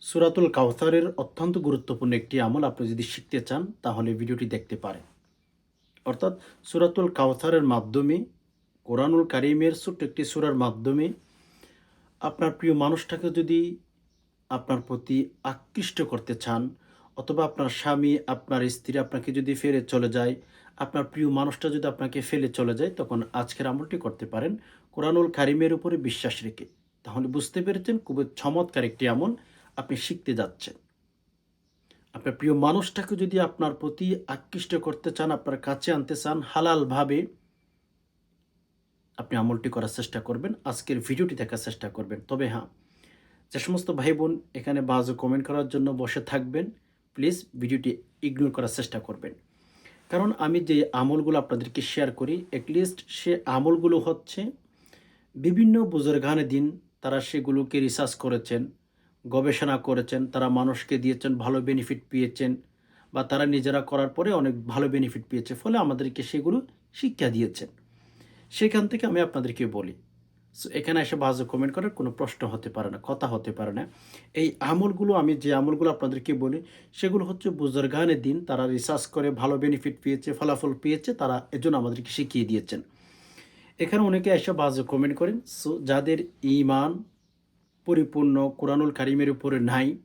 সূরাতুল কাউসারের অত্যন্ত গুরুত্বপূর্ণ একটি আমল আপনি যদি শিখতে চান তাহলে ভিডিওটি দেখতে পারেন। অর্থাৎ সূরাতুল কাউসারের মাধ্যমে কোরআনুল কারীমের ছোট্ট একটি সূরার মাধ্যমে আপনার প্রিয় মানুষটাকে যদি আপনার প্রতি আকৃষ্ট করতে চান, অথবা আপনার স্বামী, আপনার স্ত্রী আপনাকে যদি ফেলে চলে যায়, আপনার প্রিয় মানুষটা যদি আপনাকে ফেলে চলে যায়, তখন আজকের আমলটি করতে পারেন কোরআনুল কারীমের উপরে বিশ্বাস রেখে। তাহলে বুঝতে পেরেছেন খুবই চমৎকার একটি আমল আপনি শিখতে যাচ্ছেন। আপনার প্রিয় মানুষটাকে যদি আপনার প্রতি আকৃষ্ট করতে চান, আপনার কাছে আনতে চান হালালভাবে, আপনি আমলটি করার চেষ্টা করবেন। আজকের ভিডিওটি দেখার চেষ্টা করবেন। তবে হ্যাঁ, যে সমস্ত ভাই-বোন এখানে বাজে কমেন্ট করার জন্য বসে থাকবেন, প্লিজ ভিডিওটি ইগনোর করার চেষ্টা করবেন। কারণ আমি যে আমলগুলো আপনাদেরকে শেয়ার করি, এটলিস্ট সে আমলগুলো হচ্ছে বিভিন্ন বুজুর্গানে দিন তারা সেগুলোকে রিসার্চ করেছেন, গবেষণা করেছেন, তারা মানুষকে দিয়েছেন, ভালো বেনিফিট পেয়েছেন, বা তারা নিজেরা করার পরে অনেক ভালো বেনিফিট পেয়েছে, ফলে আমাদেরকে সেগুলো শিক্ষা দিয়েছেন। সেখান থেকে আমি আপনাদেরকে বলি। সো এখানে এসে বাজে কমেন্ট করার কোনো প্রশ্ন হতে পারে না, কথা হতে পারে না। এই আমলগুলো আমি যে আমলগুলো আপনাদেরকে বলি, সেগুলো হচ্ছে বুজুর্গানে দিন তারা রিসার্চ করে ভালো বেনিফিট পেয়েছে, ফলাফল পেয়েছে, তারা এজন্য আমাদেরকে শিখিয়ে দিয়েছেন। এখানে অনেকে এসে বাজে কমেন্ট করেন। সো যাদের ঈমান পরিপূর্ণ কোরআনুল কারীমের উপরে নাই,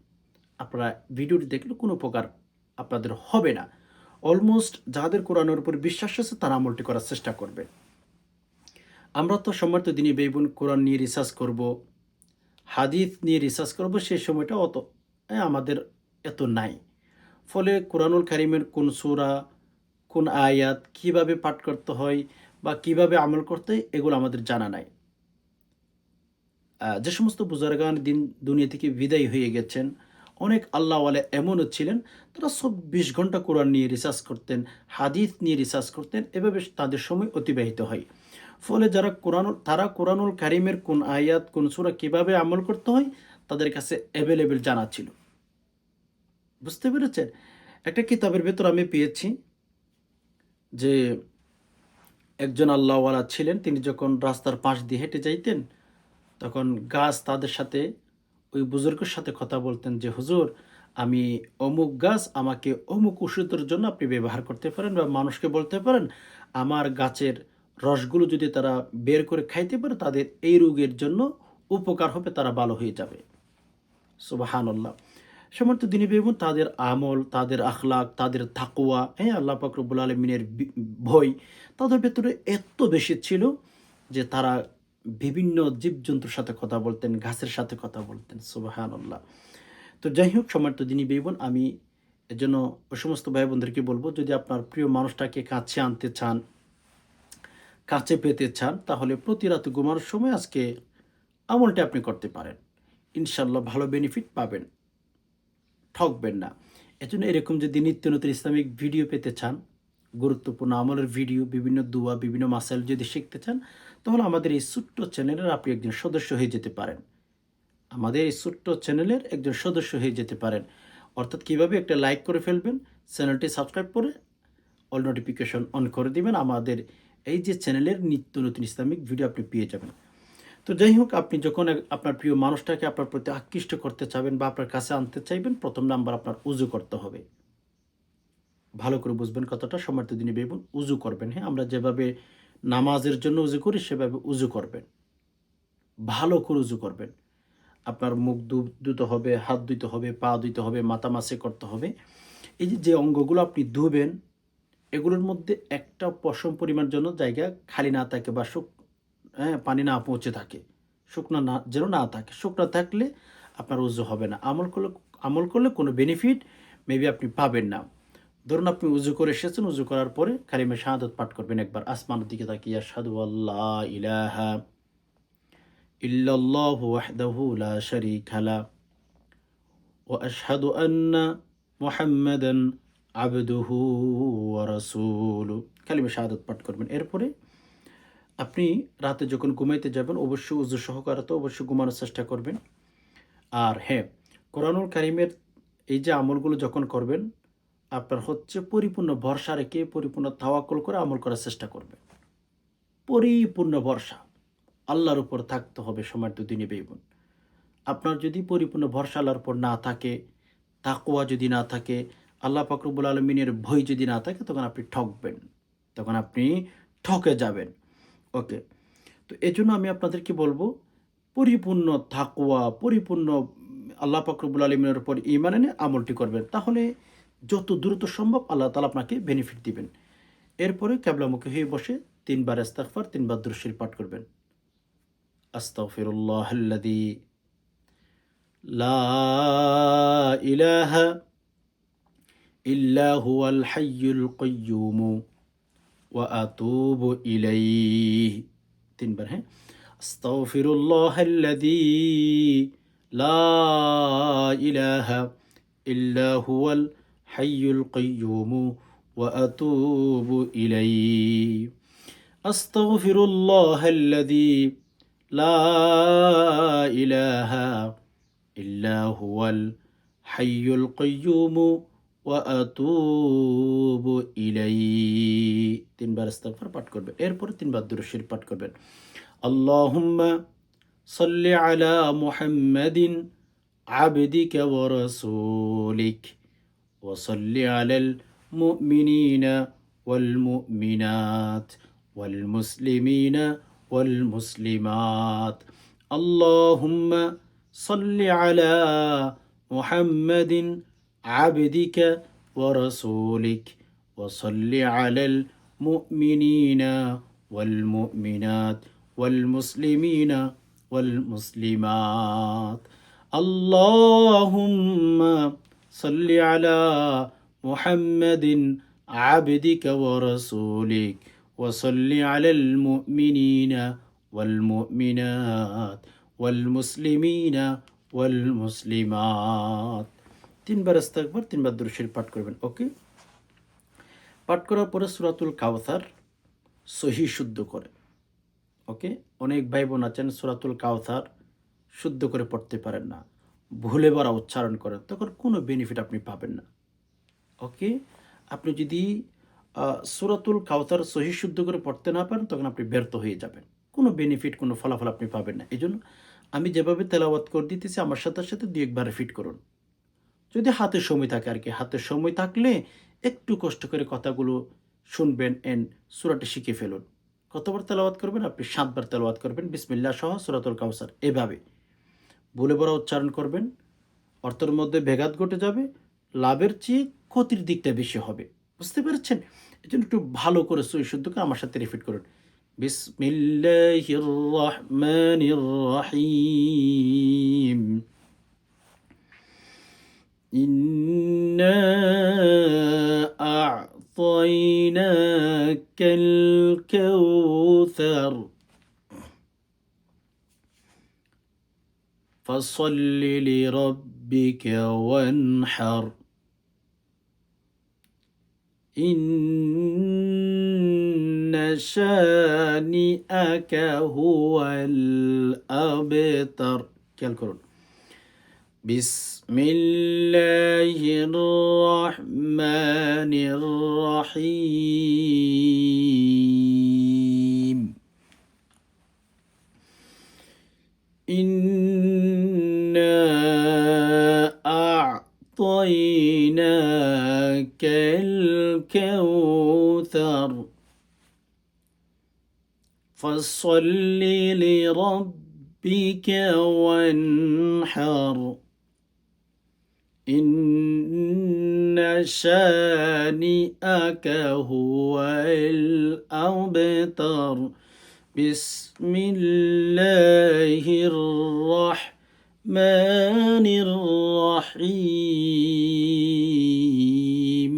আপনারা ভিডিওটি দেখলে কোনো প্রকার আপনাদের হবে না। অলমোস্ট যাদের কোরআনের উপর বিশ্বাস আছে তারা আমলটি করার চেষ্টা করবে। আমরা তো সম্মানিত দিনী ভাই বোন কোরআন নিয়ে রিসার্চ করব, হাদিস নিয়ে রিসার্চ করব, সেই সময়টা অত আমাদের এত নাই। ফলে কোরআনুল কারীমের কোন সূরা, কোন আয়াত কিভাবে পাঠ করতে হয় বা কিভাবে আমল করতে হয় এগুলো আমাদের জানা নাই। যে সমস্ত বুজুর্গান দিন দুনিয়া থেকে বিদায় হয়ে গেছেন, অনেক আল্লাহওয়ালা এমনও ছিলেন, তারা ২৪ ঘন্টা কোরআন নিয়ে রিসার্চ করতেন, হাদিস নিয়ে রিসার্চ করতেন, এভাবে তাদের সময় অতিবাহিত হয়। ফলে তারা কোরআনুল কারীমের কোন আয়াত, কোন সূরা কিভাবে আমল করতে হয় তাদের কাছে অ্যাভেলেবল জানা ছিল। বুঝতে পেরেছেন? একটা কিতাবের ভেতর আমি পেয়েছি যে একজন আল্লাহওয়ালা ছিলেন, তিনি যখন রাস্তার পাশ দিয়ে হেঁটে যাইতেন, তখন গাছ তাদের সাথে, ওই বুজুর্গের সাথে কথা বলতেন যে, "হুজুর, আমি অমুক গাছ, আমাকে অমুক ওষুধের জন্য আপনি ব্যবহার করতে পারেন, বা মানুষকে বলতে পারেন, আমার গাছের রসগুলো যদি তারা বের করে খাইতে পারে, তাদের এই রোগের জন্য উপকার হবে, তারা ভালো হয়ে যাবে।" সুবহানাল্লাহ। সম্মানিত দিনী ভাই বোন, তাদের আমল, তাদের আখলাক, তাদের তাকওয়া, হ্যাঁ? আল্লাহ পাক রব্বুল আলামিনের ভয় তাদের ভেতরে এত বেশি ছিল যে তারা বিভিন্ন জীবজন্তুর সাথে কথা বলতেন, গাছের সাথে কথা বলতেন। সুবহানাল্লাহ। তো যাই হোক, সম্মানিত দিনী ভাই বোন, আমি এজন্য ওই সমস্ত ভাই বোনদেরকে বলব, যদি আপনার প্রিয় মানুষটাকে কাছে আনতে চান, কাছে পেতে চান, তাহলে প্রতি রাতে ঘুমানোর সময় আজকে আমলটা আপনি করতে পারেন। ইনশাআল্লাহ ভালো বেনিফিট পাবেন। ঠকবেন না। এজন্য এরকম যদি নিত্য নতুন ইসলামিক ভিডিও পেতে চান, গুরুত্বপূর্ণ আমলের ভিডিও, বিভিন্ন দোয়া, বিভিন্ন মাসাইল যদি শিখতে চান, তাহলে আমাদের এই ছোট্ট চ্যানেলের আপনি একজন সদস্য হয়ে যেতে পারেন। আমাদের এই ছোট্ট চ্যানেলের একজন সদস্য হয়ে যেতে পারেন। অর্থাৎ কিভাবে? একটা লাইক করে ফেলবেন, চ্যানেলটি সাবস্ক্রাইব করে অল নোটিফিকেশন অন করে দিবেন। আমাদের এই যে চ্যানেলের নিত্য নতুন ইসলামিক ভিডিও আপনি পেয়ে যাবেন। তো যাই হোক, আপনি যখন আপনার প্রিয় মানুষটাকে আপনার প্রতি আকৃষ্ট করতে চাবেন বা আপনার কাছে আনতে চাইবেন, ১ম নাম্বার আপনার উযু করতে হবে। ভালো করে বুঝবেন কথাটা, সম্মানিত দিনী ভাই বোন। উযু করবেন, হ্যাঁ? আমরা যেভাবে নামাজের জন্য উযু করি সেভাবে উযু করবেন। ভালো করে উযু করবেন। আপনার মুখ ধুতে হবে, হাত ধুইতে হবে, পা ধুইতে হবে, মাথা মাসে করতে হবে। এই যে অঙ্গগুলো আপনি ধুবেন, এগুলোর মধ্যে একটা পশম পরিমাণ যেন জায়গা খালি না থাকে, বা হ্যাঁ, পানি না পৌঁছে থাকে। শুকনা না যেন না থাকে। শুকনা থাকলে আপনার উযু হবে না। আমল করলে কোনো বেনিফিট মেবি আপনি পাবেন না। ধরুন আপনি উযু করে এসেছেন, উযু করার পরে কালিমা শাহাদাত পাঠ করবেন একবার আসমানের দিকে তাকিয়ে, আশহাদু আল্লা ইলাহা ইল্লাল্লাহু ওয়াহদাহু লা শারীকা লাহ ওয়া আশহাদু আন্না মুহাম্মাদান আবদুহু ওয়া রাসূলুহু। কালিমা শাহাদাত পাঠ করবেন। এরপরে আপনি রাতে যখন ঘুমাইতে যাবেন, অবশ্যই ওযু সহকারে তো অবশ্যই ঘুমানোর চেষ্টা করবেন। আর হ্যাঁ, কোরআনুল কারীমের এই যে আমলগুলো যখন করবেন, আপনার হচ্ছে পরিপূর্ণ ভরসা রেখে, পরিপূর্ণ তাওয়াক্কুল করে আমল করার চেষ্টা করবেন। পরিপূর্ণ ভরসা আল্লাহর উপর থাকতে হবে, সম্মানিত দিনী ভাই বোন। আপনার যদি পরিপূর্ণ ভরসা আল্লাহর উপর না থাকে, তাকওয়া যদি না থাকে, আল্লাহ পাক রব্বুল আলামিনের ভয় যদি না থাকে, তখন আপনি ঠকবেন। তখন আপনি ঠকে যাবেন। ওকে। তো এজন্য আমি আপনাদেরকে বলব, পরিপূর্ণ তাকওয়া, পরিপূর্ণ আল্লাহ পাক রব্বুল আলামিনের উপর ঈমান এনে আমলটি করবেন। তাহলে যত দ্রুত সম্ভব আল্লাহ তাআলা আপনাকে বেনিফিট দিবেন। এরপরে কিবলামুখী হয়ে বসে ৩ বার ইস্তিগফার, ৩ বার দুরূদ শরীফ পাঠ করবেন। আস্তাগফিরুল্লাহাল্লাযী লা ইলাহা ইল্লা হুয়াল হাইয়ুল কাইয়্যুম ওয়া আতুবু ইলাইহি। ৩ বার, হ্যাঁ? আস্তাগফিরুল্লাহাল্লাযী লা ইলাহা ইল্লা হুয়াল হাইয়ুল কাইয়্যুম ওয়া আতুবু ইলাইহি। আস্তাগফিরুল্লাহাল্লাযী লা ইলাহা ইল্লা হুয়াল হাইয়ুল কাইয়্যুম ওয়া আতুবু ইলাইহি। ৩ বার ইস্তিগফার পাঠ করবেন। এরপরে ৩ বার দুরূদ শরীফ পাঠ করবেন। আল্লাহুম্মা সাল্লি আলা মুহাম্মাদিন আবদিকা ওয়া রাসূলিক ওয়া সাল্লি আলাল মুমিনিনা ওয়াল মুমিনাত ওয়াল মুসলিমিনা ওয়াল মুসলিমাত। আল্লাহুম্মা সাল্লি আলা মুহাম্মাদিন আবদিকা ওয়া রাসূলিক ওয়া সাল্লি আলাল মুমিনিনা ওয়াল মুমিনাত ওয়াল মুসলিমিনা ওয়াল মুসলিমাত। আল্লাহুম্মা সাল্লি আলা মুহাম্মাদিন আবদিকা ওয়া রাসূলিক ওয়া সাল্লি আলাল মুমিনিনা ওয়াল মুমিনাত ওয়াল মুসলিমিনা ওয়াল মুসলিমাত। ৩ বার ইস্তিগফার, ৩ বার দুরূদ শরীফ পাঠ করবেন। ওকে। পাঠ করার পরে সূরাতুল কাউসার সহি শুদ্ধ করে। ওকে। অনেক ভাই বোন আছেন সূরাতুল কাউসার শুদ্ধ করে পড়তে পারেন না, ভুলে ভরা উচ্চারণ করেন, তখন কোনো বেনিফিট আপনি পাবেন না। ওকে। আপনি যদি সূরাতুল কাউসার সহি শুদ্ধ করে পড়তে না পারেন, তখন আপনি ব্যর্থ হয়ে যাবেন। কোনো বেনিফিট, কোনো ফলাফল আপনি পাবেন না। এজন্য আমি যেভাবে তেলাওয়াত করে দিতেছি, আমার সাথে সাথে ২-১ বার রিপিট করুন। যদি হাতে সময় থাকে আর কি। হাতে সময় থাকলে একটু কষ্ট করে কথাগুলো শুনবেন এন্ড সূরাটি শিখে ফেলুন। কতবার তেলাওয়াত করবেন? আপনি ৭ বার তেলাওয়াত করবেন বিসমিল্লাহ সহ সূরাতুল কাউসার। এভাবে ভুলে ভরা উচ্চারণ করবেন, অর্থের মধ্যে ব্যাঘাত ঘটে যাবে, লাভের চেয়ে ক্ষতির দিকটা বেশি হবে। বুঝতে পেরেছেন? এজন্য একটু ভালো করে সহি শুদ্ধ করে আমার সাথে রিপিট করুন। বিসমিল্লাহির রহমানির রহিম। ইন্না আ'তাইনাকাল কাউসার ফাসাল্লি লিরাব্বিকা ওয়ানহার। ইন্না শানিআকা হুয়াল আবতার। খেয়াল করুন। বিসমিল্লাহির রহমানির রহিম। ইন্না আ'তাইনাকাল কাউসার ফাসাল্লি লিরাব্বিকা ওয়ানহার। ইন্না শানিআকা হুয়াল আবতার। বিসমিল্লাহির রহমানির রহিম।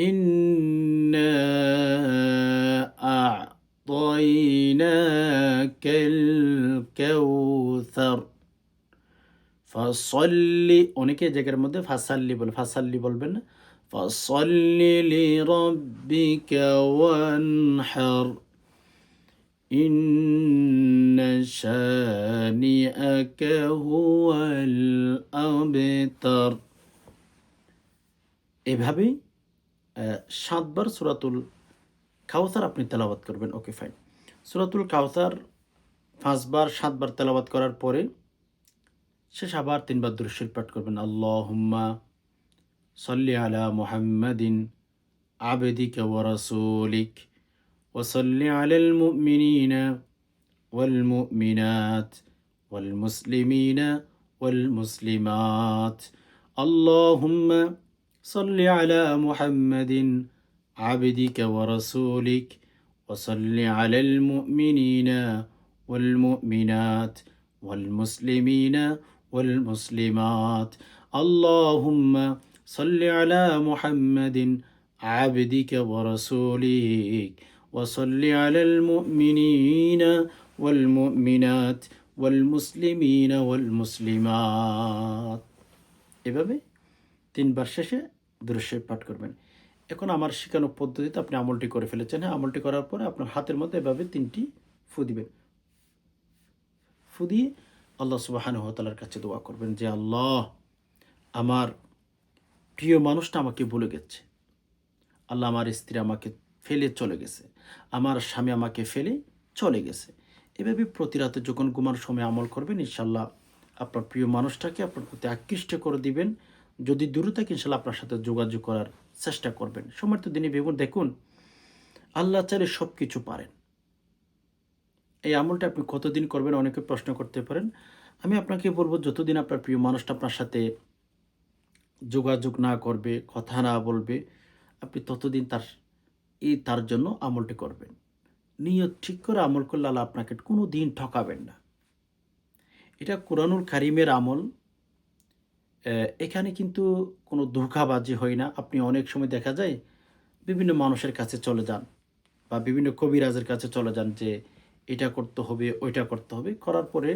ইন্না আ'তাইনাকাল কাউসার ফাসাল্লি, অনেকে জায়গার মধ্যে ফাসাল্লি বলে, ফাসাল্লি বলবেন না, ফাসাল্লি লিরাব্বিকা ওয়ানহার। ইন্না শানিআকা হুয়াল আবতার। এভাবেই ৭ বার সূরাতুল কাউসার আপনি তেলাওয়াত করবেন। Okay fine. সূরাতুল কাউসার 5 বার 7 বার তেলাওয়াত করার পরে শেষ আবার 3 বার দুরূদ শরীফ পাঠ করবেন। আল্লাহুম্মা সাল্লি আলা মুহাম্মাদিন আবদিকা ওয়া রাসূলিক ওয়া সাল্লি আলাল মুমিনিনা ওয়াল মুমিনাত ওয়াল মুসলিমিনা ওয়াল মুসলিমাত। আল্লাহুম্মা সাল্লি আলা মুহাম্মাদিন আবদিকা ওয়া রাসূলিক ওয়া সাল্লি আলাল মুমিনিনা ওয়াল মুমিনাত ওয়াল মুসলিমিনা ওয়াল মুসলিমাত। আল্লাহুম্মা সাল্লি আলা মুহাম্মাদিন আবদিকা ওয়া রাসূলিক ওয়া সাল্লি আলাল মুমিনিনা ওয়াল মুমিনাত ওয়াল মুসলিমিনা ওয়াল মুসলিমাত। এভাবে 3 বার শেষে দুরূদ শরীফ পাঠ করবেন। এখন আমার শেখানো পদ্ধতিতে আপনি আমলটি করে ফেলেছেন। হ্যাঁ, আমলটি করার পরে আপনার হাতের মধ্যে এভাবে 3টি ফু দিবেন। ফু দিয়ে আল্লাহ সুবহানাহু ওয়া তাআলার কাছে দোয়া করবেন যে আল্লাহ, আমার প্রিয় মানুষটা আমাকে ভুলে গেছে। আল্লাহ, আমার স্ত্রী আমাকে ফেলে চলে গেছে, আমার স্বামী আমাকে ফেলে চলে গেছে। এভাবে প্রতি রাতে যখন ঘুমানোর সময় আমল করবেন, ইনশাল্লাহ আপনার প্রিয় মানুষটাকে আপনার প্রতি আকৃষ্ট করে দিবেন। যদি দূরে থাকে ইনশাল্লাহ আপনার সাথে যোগাযোগ করার চেষ্টা করবেন। সময় তো দিনে ভেবুন, দেখুন আল্লাহ চাইলে সব কিছু পারেন। এই আমলটা আপনি কতদিন করবেন অনেকে প্রশ্ন করতে পারেন। আমি আপনাকে বলবো, যতদিন আপনার প্রিয় মানুষটা আপনার সাথে যোগাযোগ না করবে, কথা না বলবে, আপনি ততদিন তার জন্য আমলটি করবেন। নিয়ত ঠিক করে আমল করলে আল্লাহ আপনাকে কোনো দিন ঠকাবেন না। এটা কোরআনুল কারিমের আমল। এখানে কিন্তু কোনো ধোঁকাবাজি হয় না। আপনি অনেক সময় দেখা যায় বিভিন্ন মানুষের কাছে চলে যান বা বিভিন্ন কবিরাজের কাছে চলে যান যে এটা করতে হবে, ওইটা করতে হবে। করার পরে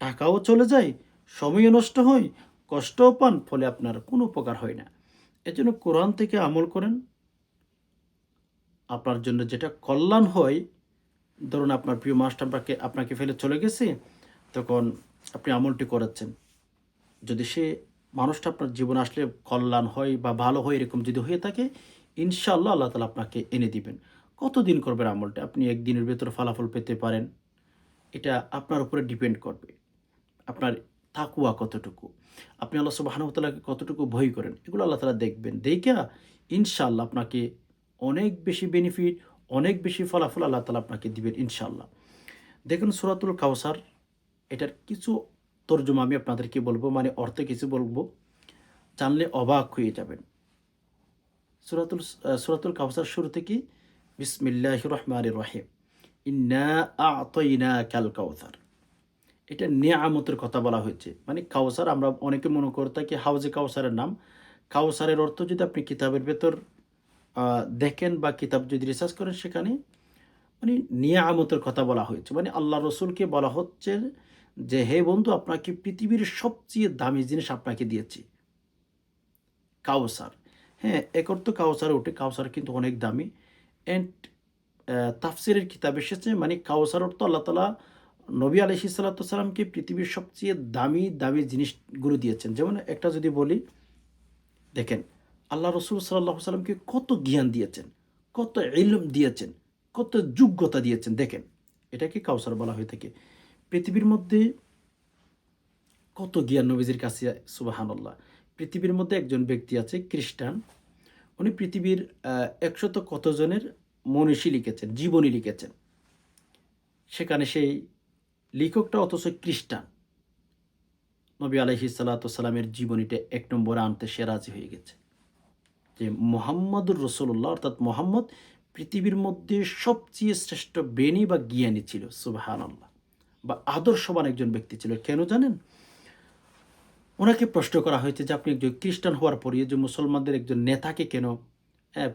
টাকাও চলে যায়, সময়ও নষ্ট হয়, কষ্টও পান, ফলে আপনার কোনো উপকার হয় না। এজন্য কোরআন থেকে আমল করেন। আপনার জন্য যেটা কল্যাণ হয়, ধরুন আপনার প্রিয় মানুষটা আপনাকে ফেলে চলে গেছে, তখন আপনি আমলটি করাচ্ছেন। যদি সে মানুষটা আপনার জীবনে আসলে কল্যাণ হয় বা ভালো হয়, এরকম যদি হয়ে থাকে, ইনশাআল্লাহ আল্লাহ তাআলা আপনাকে এনে দিবেন। কতদিন করবেন আমলটা? আপনি একদিনের ভেতরে ফলাফল পেতে পারেন। এটা আপনার উপরে ডিপেন্ড করবে। আপনার তাকওয়া কতটুকু, আপনি আল্লাহ সুবহানাহু ওয়া তাআলাকে কতটুকু ভয় করেন, এগুলো আল্লাহ তাআলা দেখবেন। দেইখা ইনশাআল্লাহ আপনাকে অনেক বেশি বেনিফিট, অনেক বেশি ফলাফল আল্লাহ তাআলা আপনাকে দিবেন ইনশাআল্লাহ। দেখুন সূরাতুল কাউসার, এটার কিছু তর্জমা আমি আপনাদেরকে বলবো, মানে অর্থে কিছু বলবো, জানলে অবাক হয়ে যাবেন। সূরাতুল কাউসার শুরু থেকে বিসমিল্লাহির রহমানির রহিম, ইন্না আ'তাইনাকাল কাউসার। এটা নেয়ামতের কথা বলা হয়েছে। মানে কাউসার, আমরা অনেকে মনে করে থাকি হাউজে কাউসারের নাম। কাউসারের অর্থ যদি আপনি কিতাবের ভেতর দেখেন বা কিতাব যদি রিসার্চ করেন, সেখানে মানে নিয়ামতের কথা বলা হয়েছে। মানে আল্লাহ রসুলকে বলা হচ্ছে যে হে বন্ধু, আপনাকে পৃথিবীর সবচেয়ে দামি জিনিস আপনাকে দিয়েছি, কাউসার। হ্যাঁ, এক অর্থ কাউসার ওঠে, কাউসার কিন্তু অনেক দামি। অ্যান্ড তাফসিরের কিতাব এসেছে, মানে কাউসার অর্থ আল্লাহ তাআলা নবী আলাইহিস সালাতু ওয়াস সালামকে পৃথিবীর সবচেয়ে দামি দামি জিনিসগুলো দিয়েছেন। যেমন একটা যদি বলি, দেখেন আল্লাহ রসুল সাল্লাল্লাহু আলাইহি সাল্লামকে কত জ্ঞান দিয়েছেন, কত ইলম দিয়েছেন, কত যোগ্যতা দিয়েছেন। দেখেন, এটাকে কাউসার বলা হয়ে থাকে। পৃথিবীর মধ্যে কত জ্ঞান নবীজির কাছে, সুবহানাল্লাহ। পৃথিবীর মধ্যে একজন ব্যক্তি আছে খ্রিস্টান, উনি পৃথিবীর 100 কতজনের মনীষী লিখেছেন, জীবনী লিখেছেন। সেখানে সেই লেখকটা অথচ খ্রিস্টান। নবী আলাইহিস সালাতু ওয়াস সালামের জীবনীটা 1 নম্বরে আনতে সে রাজি হয়ে গেছে যে মুহাম্মদুর রাসূলুল্লাহ, অর্থাৎ মুহাম্মদ পৃথিবীর মধ্যে সবচেয়ে শ্রেষ্ঠ জ্ঞানী বা জ্ঞানী ছিল, সুবহানাল্লাহ, বা আদর্শবান একজন ব্যক্তি ছিল। কেন জানেন? ওনাকে প্রশ্ন করা হয়েছে যে আপনি একজন খ্রিস্টান হওয়ার পরে যে মুসলমানদের একজন নেতাকে কেন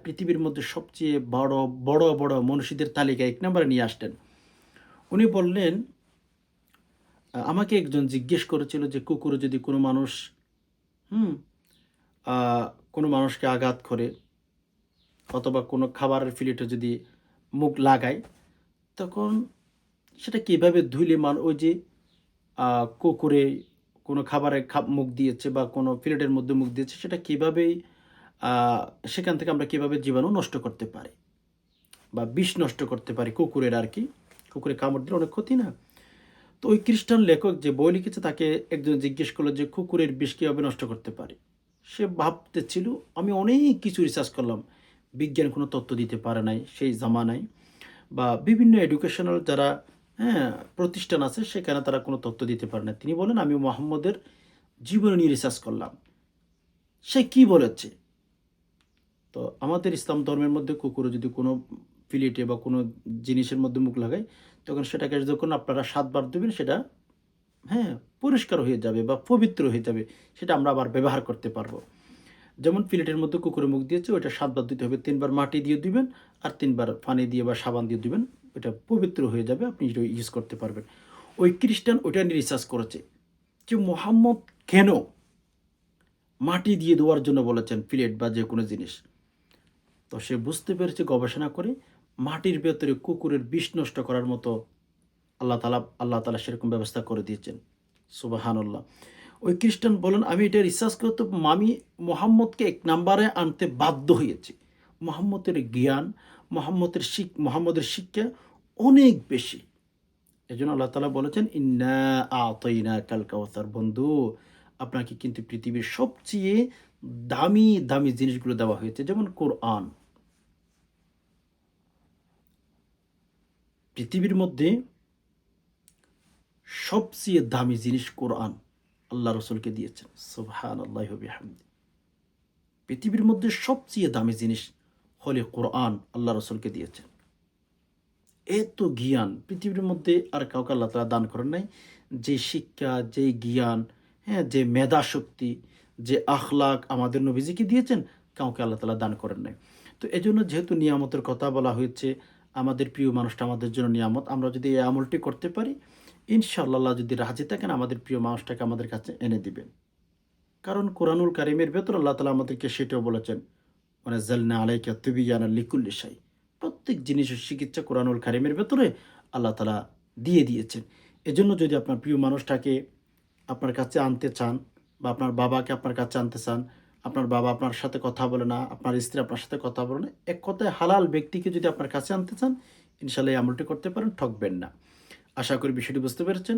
পৃথিবীর মধ্যে সবচেয়ে বড় বড় বড় মনীষীদের তালিকায় 1 নম্বরে নিয়ে আসতেন? উনি বললেন, আমাকে একজন জিজ্ঞেস করেছিল যে কুকুরে যদি কোনো মানুষ হুম কোনো মানুষকে আঘাত করে অথবা কোনো খাবারের প্লেটে যদি মুখ লাগায়, তখন সেটা কীভাবে ধুইলে ওই যে কুকুরে কোনো খাবারে মুখ দিয়েছে বা কোনো প্লেটের মধ্যে মুখ দিয়েছে, সেটা কীভাবেই সেখান থেকে আমরা কীভাবে জীবাণু নষ্ট করতে পারি বা বিষ নষ্ট করতে পারি কুকুরের আর কি। কুকুরে কামড় দিলে অনেক ক্ষতি না? তো ওই খ্রিস্টান লেখক যে বই লিখেছে তাকে একজন জিজ্ঞেস করলো যে কুকুরের বিষ কীভাবে নষ্ট করতে পারে। সে ভাবতেছিল আমি অনেক কিছু রিসার্চ করলাম, বিজ্ঞান কোনো তথ্য দিতে পারে নাই সেই জামানায়, বা বিভিন্ন এডুকেশনাল যারা হ্যাঁ প্রতিষ্ঠান আছে সেখানে তারা কোনো তথ্য দিতে পারে না। তিনি বলেন আমি মোহাম্মদের জীবনী নিয়ে রিসার্চ করলাম, সে কি বলেছে। তো আমাদের ইসলাম ধর্মের মধ্যে কুকুরও যদি কোনো প্লেটে বা কোনো জিনিসের মধ্যে মুখ লাগায়, তখন সেটাকে যখন আপনারা 7 বার দেবেন সেটা হ্যাঁ পরিষ্কার হয়ে যাবে বা পবিত্র হয়ে যাবে, সেটা আমরা আবার ব্যবহার করতে পারবো। যেমন প্লেটের মধ্যে কুকুরে মুখ দিয়েছে ওইটা 7 বার দিতে হবে, 3 বার মাটি দিয়ে দিবেন আর 3 বার পানি দিয়ে বা সাবান দিয়ে দিবেন, ওইটা পবিত্র হয়ে যাবে, আপনি এটা ইউজ করতে পারবেন। ওই খ্রিস্টান ওইটা নিয়ে রিসার্চ করেছে যে মোহাম্মদ কেন মাটি দিয়ে দেওয়ার জন্য বলেছেন প্লেট বা যে কোনো জিনিস। তো সে বুঝতে পেরেছে গবেষণা করে মাটির ভেতরে কুকুরের বিষ নষ্ট করার মতো আল্লাহ তালা সেরকম ব্যবস্থা করে দিয়েছেন। সুবহানাল্লাহ। ওই খ্রিস্টান বলেন আমি এটা রিসার্চ করতে আমি মোহাম্মদকে 1 নম্বরে আনতে বাধ্য হয়েছি। মোহাম্মদের জ্ঞান, মোহাম্মদের শিক্ষা অনেক বেশি। এজন্য আল্লাহ তাআলা বলেছেন ইন্না আ'তাইনাকাল কাউসার, বন্ধু আপনাকে কিন্তু পৃথিবীর সবচেয়ে দামি দামি জিনিসগুলো দেওয়া হয়েছে, যেমন কোরআন। পৃথিবীর মধ্যে সবচেয়ে দামি জিনিস কোরআন আল্লাহ রসুলকে দিয়েছেন। সুবহানাল্লাহি ওয়া বিহামদি। পৃথিবীর মধ্যে সবচেয়ে দামি জিনিস হলে কোরআন আল্লাহ রসুলকে দিয়েছেন। এত জ্ঞান পৃথিবীর মধ্যে আর কাউকে আল্লাহ তাআলা দান করেন নাই। যে শিক্ষা, যে জ্ঞান, হ্যাঁ, যে মেধা শক্তি, যে আখলাক আমাদের নবীজিকে দিয়েছেন, কাউকে আল্লাহ তাআলা দান করেন নাই। তো এজন্য যেহেতু নিয়ামতের কথা বলা হয়েছে, আমাদের প্রিয় মানুষটা আমাদের জন্য নিয়ামত। আমরা যদি এই আমলটি করতে পারি, ইনশাআল্লাহ আল্লাহ যদি রাজি থাকেন আমাদের প্রিয় মানুষটাকে আমাদের কাছে এনে দিবেন। কারণ কোরআনুল কারীমের ভেতর আল্লাহ তাআলা আমাদেরকে সেটাও বলেছেন, ওয়ানাজ্জালনা আলাইকা তিবয়ানাল লিকুল্লি শাই। প্রত্যেক জিনিসের চিকিৎসা কোরআনুল কারীমের ভেতরে আল্লাহ তাআলা দিয়ে দিয়েছেন। এজন্য যদি আপনার প্রিয় মানুষটাকে আপনার কাছে আনতে চান, বা আপনার বাবাকে আপনার কাছে আনতে চান, আপনার বাবা আপনার সাথে কথা বলে না, আপনার স্ত্রী আপনার সাথে কথা বলে না, এক কথায় হালাল ব্যক্তিকে যদি আপনার কাছে আনতে চান, ইনশাআল্লাহ এই আমলটি করতে পারেন, ঠকবেন না। আশা করি বিষয়টি বুঝতে পেরেছেন।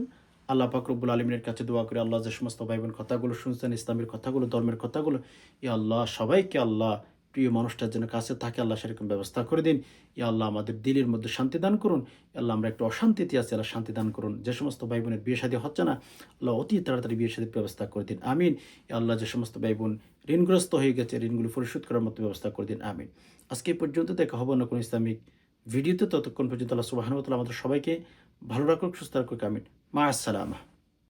আল্লাহ পাক রব্বুল আলামিনের কাছে দোয়া করে আল্লাহ যে সমস্ত ভাই বোন কথাগুলো শুনছেন, ইসলামের কথাগুলো, ধর্মের কথাগুলো, ইয়া আল্লাহ সবাইকে আল্লাহ প্রিয় মানুষটার জন্য কাছে থাকে আল্লাহ সেরকম ব্যবস্থা করে দিন। ইয়া আল্লাহ আমাদের দিলের মধ্যে শান্তি দান করুন। ইয়া আল্লাহ আমরা একটু অশান্তিতে আছি, আল্লাহ শান্তি দান করুন। যে সমস্ত ভাই বোনের বিয়ে শাদী হচ্ছে না, আল্লাহ অতি তাড়াতাড়ি বিয়ে শাদীর ব্যবস্থা করে দিন, আমিন। ইয়া আল্লাহ যে সমস্ত ভাই বোন ঋণগ্রস্ত হয়ে গেছে, ঋণগুলো পরিশোধ করার মতো ব্যবস্থা করে দিন, আমিন। আজকে এই পর্যন্ত দেখা হবে না কোনো ইসলামিক ভিডিওতে, ততক্ষণ পর্যন্ত আল্লাহ সুবহানাহু ওয়া তাআলা আমাদের সবাইকে ভালো রাখুক, সুস্থ রাখুক, আমিন। মা আসসালামা।